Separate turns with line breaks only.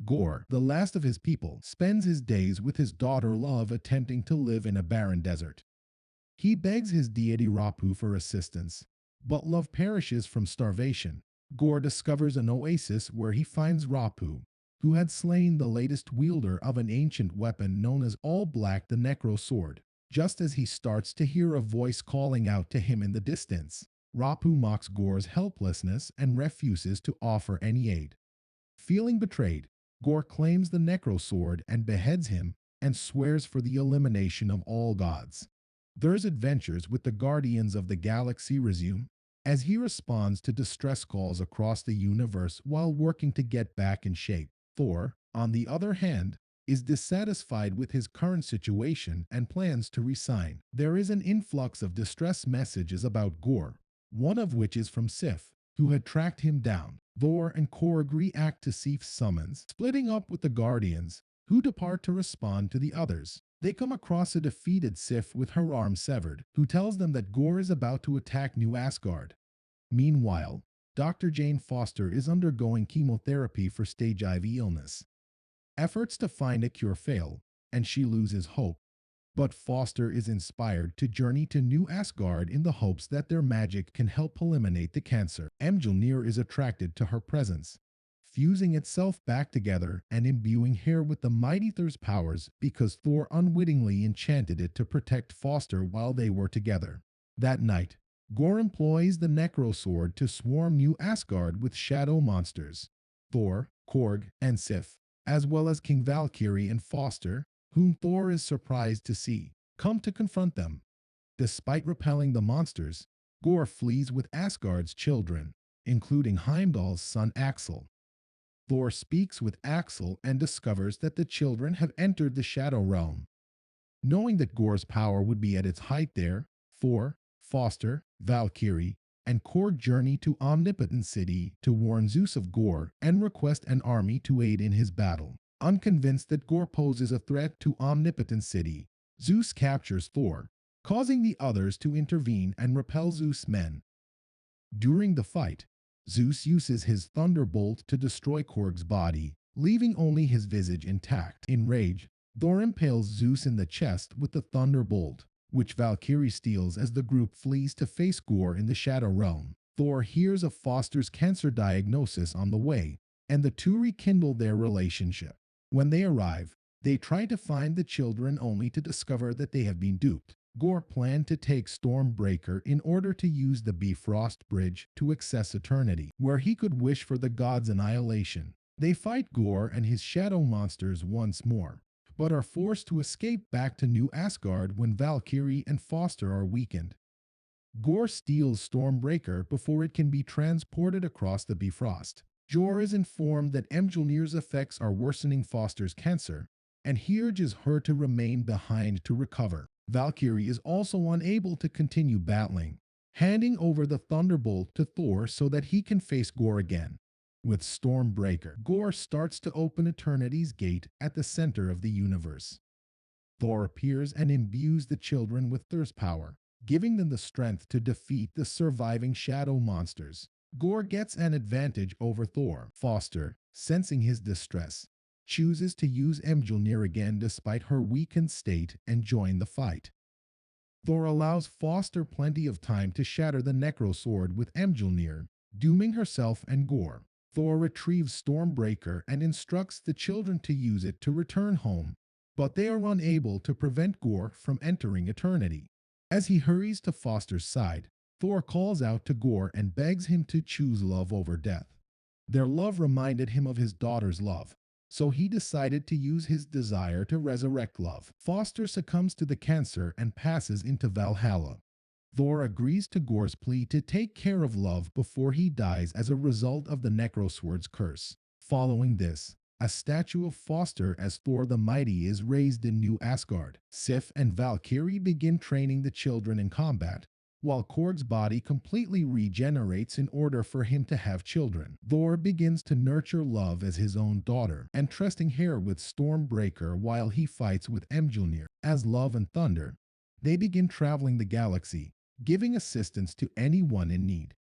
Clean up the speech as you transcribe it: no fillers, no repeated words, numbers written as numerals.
Gore, the last of his people, spends his days with his daughter Love attempting to live in a barren desert. He begs his deity Rapu for assistance, but Love perishes from starvation. Gore discovers an oasis where he finds Rapu, who had slain the latest wielder of an ancient weapon known as All Black the Necro Sword. Just as he starts to hear a voice calling out to him in the distance, Rapu mocks Gore's helplessness and refuses to offer any aid. Feeling betrayed, Gore claims the Necro Sword and beheads him and swears for the elimination of all gods. Thor's adventures with the Guardians of the Galaxy resume as he responds to distress calls across the universe while working to get back in shape. Thor, on the other hand, is dissatisfied with his current situation and plans to resign. There is an influx of distress messages about Gore, one of which is from Sif, who had tracked him down. Thor and Korg react to Sif's summons, splitting up with the Guardians, who depart to respond to the others. They come across a defeated Sif with her arm severed, who tells them that Gore is about to attack New Asgard. Meanwhile, Dr. Jane Foster is undergoing chemotherapy for stage IV illness. Efforts to find a cure fail, and she loses hope. But Foster is inspired to journey to New Asgard in the hopes that their magic can help eliminate the cancer. Mjolnir is attracted to her presence, fusing itself back together and imbuing her with the mighty Thor's powers because Thor unwittingly enchanted it to protect Foster while they were together. That night, Gore employs the Necro Sword to swarm New Asgard with shadow monsters, Thor, Korg, and Sif, as well as King Valkyrie and Foster, whom Thor is surprised to see, come to confront them. Despite repelling the monsters, Gore flees with Asgard's children, including Heimdall's son Axel. Thor speaks with Axel and discovers that the children have entered the Shadow Realm. Knowing that Gore's power would be at its height there, Thor, Foster, Valkyrie, and Korg journey to Omnipotent City to warn Zeus of Gore and request an army to aid in his battle. Unconvinced that Gore poses a threat to Omnipotent City, Zeus captures Thor, causing the others to intervene and repel Zeus' men. During the fight, Zeus uses his thunderbolt to destroy Korg's body, leaving only his visage intact. In rage, Thor impales Zeus in the chest with the thunderbolt, which Valkyrie steals as the group flees to face Gore in the Shadow Realm. Thor hears of Foster's cancer diagnosis on the way, and the two rekindle their relationship. When they arrive, they try to find the children only to discover that they have been duped. Gore planned to take Stormbreaker in order to use the Bifrost Bridge to access Eternity, where he could wish for the gods' annihilation. They fight Gore and his shadow monsters once more, but are forced to escape back to New Asgard when Valkyrie and Foster are weakened. Gore steals Stormbreaker before it can be transported across the Bifrost. Jor is informed that Mjolnir's effects are worsening Foster's cancer, and he urges her to remain behind to recover. Valkyrie is also unable to continue battling, handing over the Thunderbolt to Thor so that he can face Gore again. With Stormbreaker, Gore starts to open Eternity's gate at the center of the universe. Thor appears and imbues the children with Thor's power, giving them the strength to defeat the surviving shadow monsters. Gore gets an advantage over Thor. Foster, sensing his distress, chooses to use Mjolnir again despite her weakened state and join the fight. Thor allows Foster plenty of time to shatter the Necro Sword with Mjolnir, dooming herself and Gore. Thor retrieves Stormbreaker and instructs the children to use it to return home, but they are unable to prevent Gore from entering Eternity. As he hurries to Foster's side, Thor calls out to Gore and begs him to choose love over death. Their love reminded him of his daughter's love, so he decided to use his desire to resurrect love. Foster succumbs to the cancer and passes into Valhalla. Thor agrees to Gore's plea to take care of Love before he dies as a result of the Necrosword's curse. Following this, a statue of Foster as Thor the Mighty is raised in New Asgard. Sif and Valkyrie begin training the children in combat, while Korg's body completely regenerates in order for him to have children. Thor begins to nurture Love as his own daughter, entrusting her with Stormbreaker while he fights with Mjolnir. As Love and Thunder, they begin traveling the galaxy, giving assistance to anyone in need.